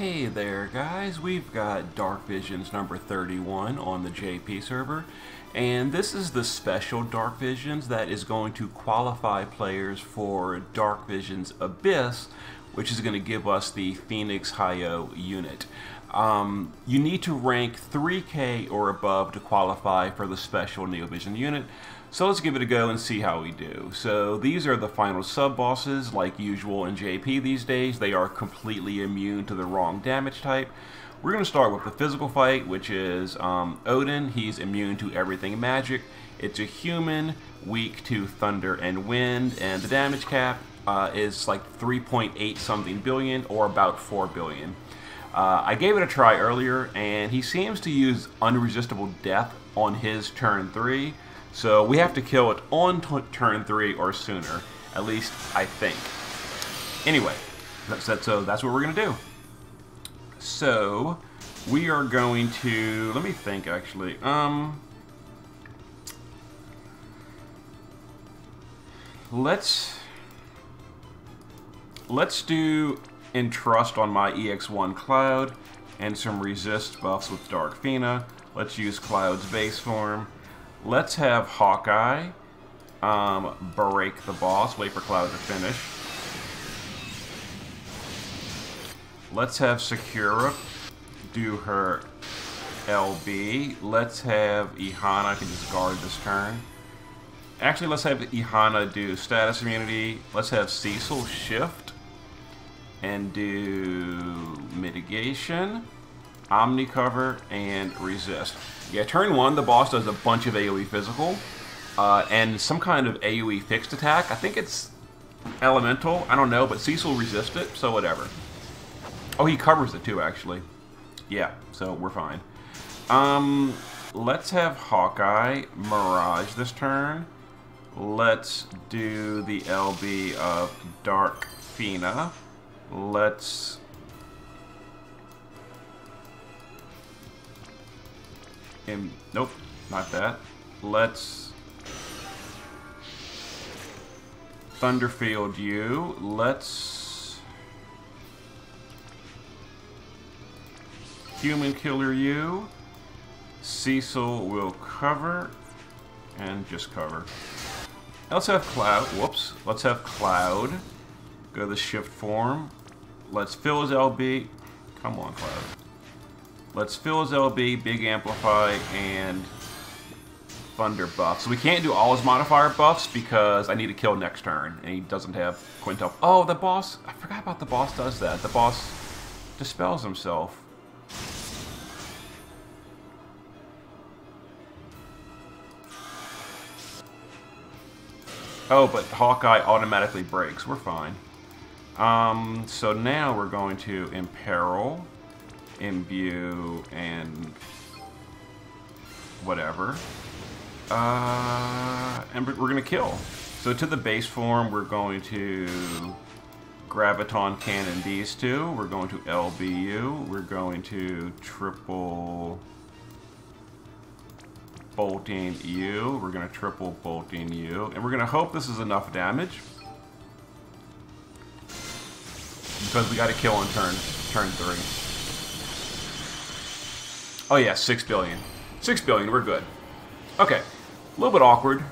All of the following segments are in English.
Hey there guys, we've got Dark Visions number 31 on the JP server, and this is the special Dark Visions that is going to qualify players for Dark Visions Abyss, which is going to give us the Phoenix Hyo unit. You need to rank 3K or above to qualify for the special Neovision unit. So let's give it a go and see how we do. So these are the final sub-bosses, like usual in JP these days. They are completely immune to the wrong damage type. We're going to start with the physical fight, which is Odin. He's immune to everything magic. It's a human, weak to thunder and wind, and the damage cap is like 3.8 something billion, or about 4 billion. I gave it a try earlier, and he seems to use unresistible death on his turn 3. So we have to kill it on turn 3 or sooner, at least I think. Anyway, so that's what we're going to do. So we are going to, let me think actually. Let's do Entrust on my EX1 Cloud and some resist buffs with Dark Fina. Let's use Cloud's base form. Let's have Hawkeye break the boss, wait for Cloud to finish. Let's have Sakura do her LB. Let's have Ihana can just guard this turn. Actually, let's have Ihana do status immunity. Let's have Cecil shift and do mitigation, Omni cover, and resist. Yeah, turn 1, the boss does a bunch of AoE physical, and some kind of AoE fixed attack. I think it's elemental, I don't know, but Cecil resists it, so whatever. Oh, he covers it too, actually. Yeah, so we're fine. Let's have Hawkeye Mirage this turn. Let's do the LB of Dark Fina. Let's... nope, not that. Let's Thunderfield you. Let's Human Killer you. Cecil will cover and just cover. Let's have Cloud. Whoops. Let's have Cloud go to the shift form. Let's fill his LB. Come on, Cloud. Let's fill his LB, big amplify, and thunder buff. So we can't do all his modifier buffs because I need to kill next turn, and he doesn't have Quintuple. Oh, the boss, I forgot about the boss does that. The boss dispels himself. Oh, but Hawkeye automatically breaks. We're fine. So now we're going to Imperil, Imbue, and whatever. And we're going to kill. So to the base form, we're going to Graviton Cannon these two. We're going to LBU. We're going to triple Bolting U. We're going to triple Bolting U. And we're going to hope this is enough damage, because we got to kill on turn 3. Oh yeah, 6 billion. 6 billion, we're good. Okay, a little bit awkward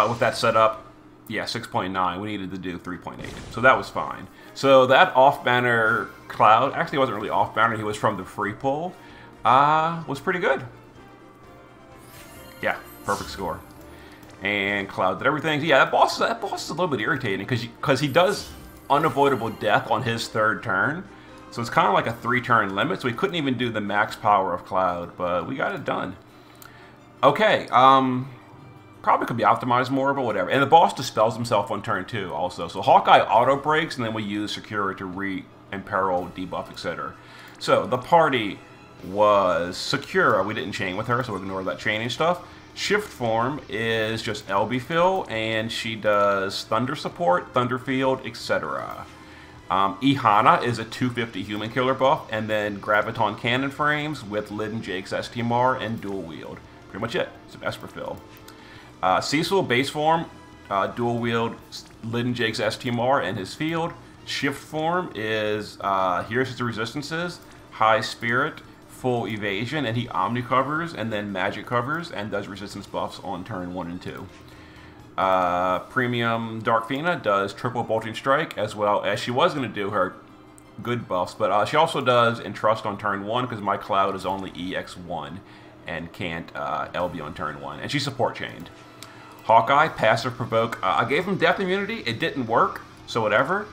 with that setup. Yeah, 6.9, we needed to do 3.8, so that was fine. So that off-banner Cloud, actually wasn't really off-banner, he was from the free pull, was pretty good. Yeah, perfect score. And Cloud did everything. Yeah, that boss is a little bit irritating, because he does unavoidable death on his 3rd turn. So it's kind of like a 3-turn limit, so we couldn't even do the max power of Cloud, but we got it done. Okay, probably could be optimized more, but whatever. And the boss dispels himself on turn 2 also. So Hawkeye auto breaks, and then we use Sakura to re-imperil, debuff, etc. So the party was Sakura. We didn't chain with her, so we'll ignore that chaining stuff. Shift form is just LB fill, and she does Thunder support, Thunder field, etc. Ihana is a 250 human killer buff, and then Graviton Cannon frames with Lydon Jake's STMR and dual wield. Pretty much it. Some Esper fill. Cecil base form, dual wield Lydon Jake's STMR and his field. Shift form is, here's his resistances, high spirit, full evasion, and he omni covers and then magic covers and does resistance buffs on turn 1 and 2. Premium Darkfina does triple bolting strike, as well as she was going to do her good buffs, but she also does Entrust on turn 1 because my Cloud is only EX1 and can't LB on turn 1, and she's support chained. Hawkeye, passive provoke. I gave him depth immunity, it didn't work, so whatever.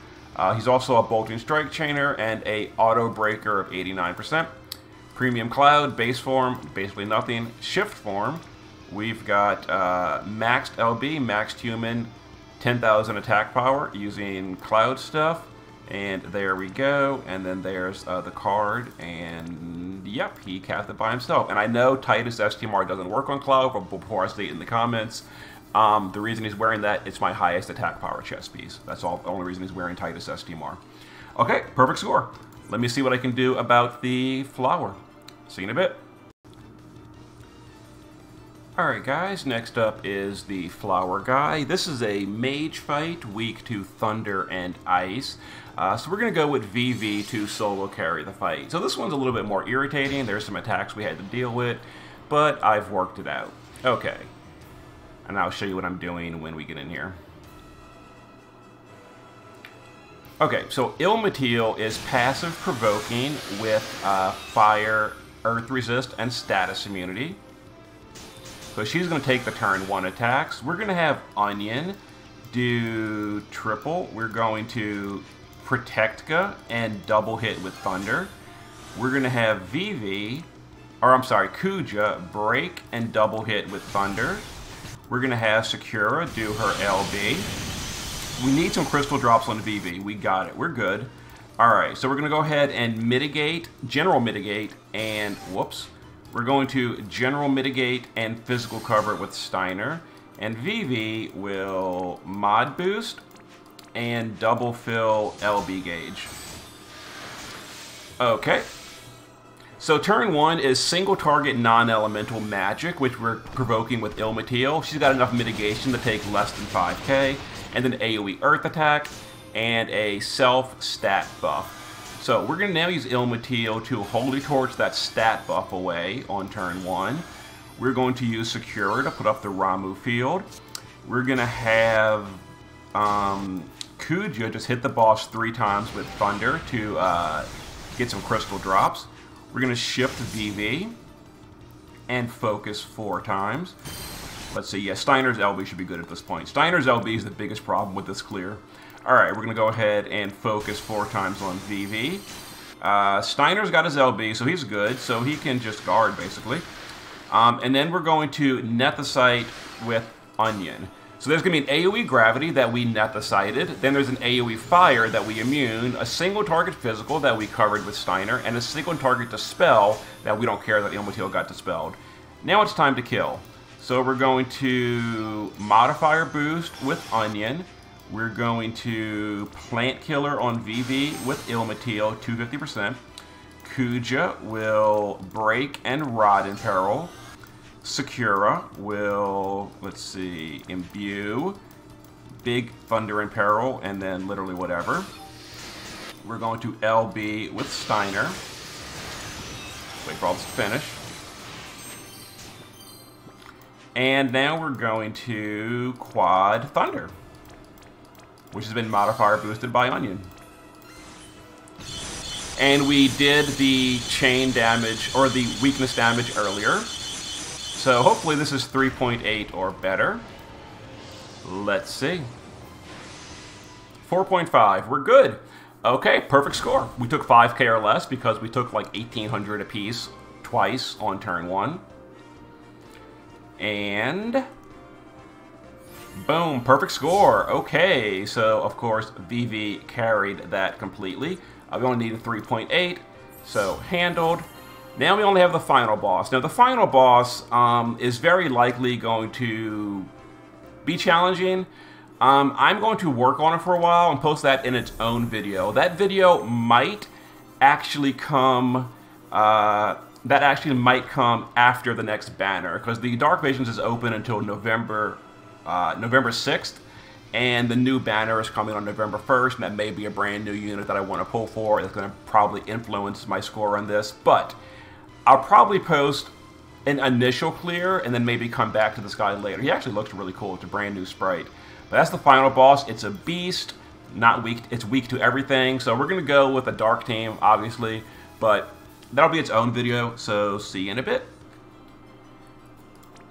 He's also a bolting strike chainer and a auto breaker of 89%. Premium Cloud, base form, basically nothing. Shift form, we've got maxed LB, maxed human, 10,000 attack power using Cloud stuff. And there we go, and then there's the card, and yep, he cast it by himself. And I know Titus STMR doesn't work on Cloud, but before I state in the comments, the reason he's wearing that, it's my highest attack power chess piece. That's all. The only reason he's wearing Titus STMR. Okay, perfect score. Let me see what I can do about the flower. See you in a bit. Alright guys, next up is the flower guy. This is a mage fight, weak to thunder and ice. So we're going to go with VV to solo carry the fight. So this one's a little bit more irritating. There's some attacks we had to deal with, but I've worked it out. Okay. And I'll show you what I'm doing when we get in here. Okay, so Ilmateal is passive provoking with fire, earth resist, and status immunity. So she's going to take the turn 1 attacks. We're going to have Onion do triple. We're going to Protectka and double hit with Thunder. We're going to have Kuja break and double hit with Thunder. We're going to have Sakura do her LB. We need some crystal drops on VV. We got it. We're good. Alright, so we're going to go ahead and mitigate, general mitigate, and whoops. We're going to general mitigate and physical cover with Steiner. And VV will mod boost and double fill LB gauge. Okay. So turn 1 is single target non-elemental magic, which we're provoking with Ilmateal. She's got enough mitigation to take less than 5k. And then AoE earth attack and a self stat buff. So we're going to now use Ilmateal to Holy Torch that stat buff away on turn 1. We're going to use Sakura to put up the Ramuh field. We're going to have Kuja just hit the boss 3 times with Thunder to get some crystal drops. We're going to shift VV and focus 4 times. Let's see, yeah, Steiner's LB should be good at this point. Steiner's LB is the biggest problem with this clear. Alright, we're going to go ahead and focus 4 times on VV. Steiner's got his LB, so he's good, so he can just guard, basically. And then we're going to Nethicite with Onion. So there's going to be an AoE Gravity that we Nethicited, then there's an AoE Fire that we immune, a single target physical that we covered with Steiner, and a single target dispel that we don't care that Ilmateal got dispelled. Now it's time to kill. So we're going to Modifier Boost with Onion. We're going to Plant Killer on VV with Ilmateal, 250%. Kuja will Break and Rod in Peril. Sakura will, let's see, Imbue, Big Thunder in Peril, and then literally whatever. We're going to LB with Steiner. Wait for all this to finish. And now we're going to Quad Thunder, which has been modifier boosted by Onion. And we did the chain damage, or the weakness damage earlier. So hopefully this is 3.8 or better. Let's see. 4.5, we're good. Okay, perfect score. We took 5k or less because we took like 1,800 apiece twice on turn 1. And boom, perfect score. Okay, so of course VV carried that completely. We only needed 3.8, so handled. Now we only have the final boss. Now the final boss is very likely going to be challenging. I'm going to work on it for a while and post that in its own video. That video might actually come after the next banner, because the Dark Visions is open until November 6th, And the new banner is coming on November 1st, and that may be a brand new unit that I want to pull for. That's going to probably influence my score on this. But I'll probably post an initial clear and then maybe come back to this guy later. He actually looks really cool. It's a brand new sprite. But that's the final boss. It's a beast. Not weak. It's weak to everything. So we're going to go with a dark team, obviously. But that'll be its own video. So see you in a bit.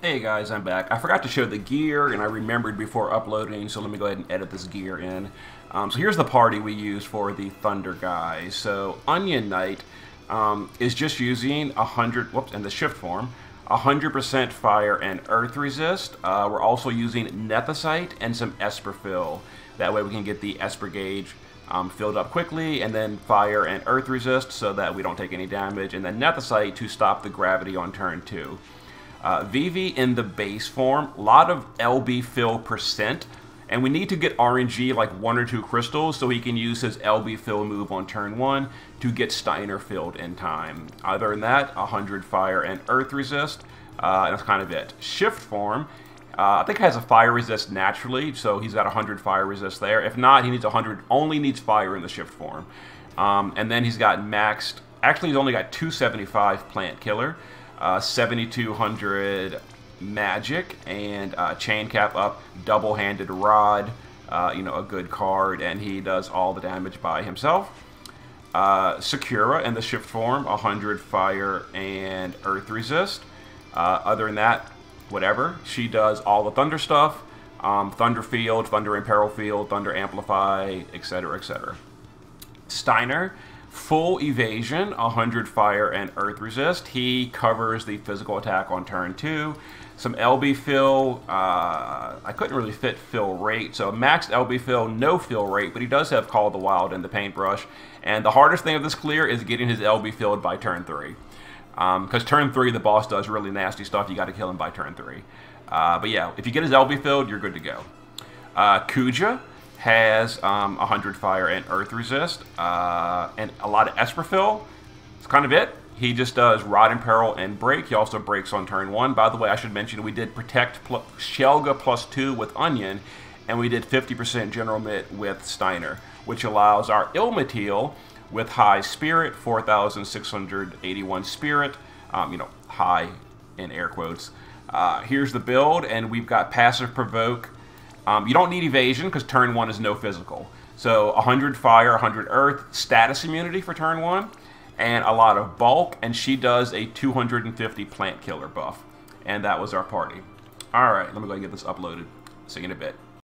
Hey guys, I'm back. I forgot to show the gear, and I remembered before uploading, so let me go ahead and edit this gear in. So here's the party we use for the Thunder guys. So Onion Knight is just using 100, whoops, in the shift form, 100% fire and earth resist. We're also using Nethicite and some Esper fill. That way we can get the Esper gauge filled up quickly, and then fire and earth resist so that we don't take any damage, and then Nethicite to stop the gravity on turn 2. Vivi in the base form, a lot of LB fill %, and we need to get RNG like 1 or 2 crystals so he can use his LB fill move on turn 1 to get Steiner filled in time. Other than that, 100 fire and earth resist, and that's kind of it. Shift form, I think has a fire resist naturally, so he's got 100 fire resist there. If not, he needs 100, only needs fire in the shift form. And then he's got maxed, actually he's only got 275 plant killer. 7,200 magic, and chain cap up, double-handed rod, you know, a good card, and he does all the damage by himself. Sakura in the shift form, 100 fire and earth resist. Other than that, whatever. She does all the thunder stuff, thunder field, thunder imperil field, thunder amplify, etc., etc. Steiner, full evasion, 100 fire and earth resist. He covers the physical attack on turn 2. Some LB fill. I couldn't really fit fill rate, so maxed LB fill, no fill rate, but he does have Call of the Wild and the paintbrush. And the hardest thing of this clear is getting his LB filled by turn 3. Because turn 3, the boss does really nasty stuff. You got to kill him by turn 3. But yeah, if you get his LB filled, you're good to go. Kuja has 100 fire and earth resist, and a lot of Esper fill. That's kind of it. He just does Rod Imperil and break. He also breaks on turn 1. By the way, I should mention we did Protect Shelga +2 with Onion, and we did 50% General Mitt with Steiner, which allows our Ilmateal with high spirit, 4,681 spirit, you know, high in air quotes. Here's the build, and we've got passive provoke. You don't need evasion because turn 1 is no physical. So 100 fire, 100 earth, status immunity for turn 1, and a lot of bulk, and she does a 250 plant killer buff. And that was our party. Alright, let me go and get this uploaded. See you in a bit.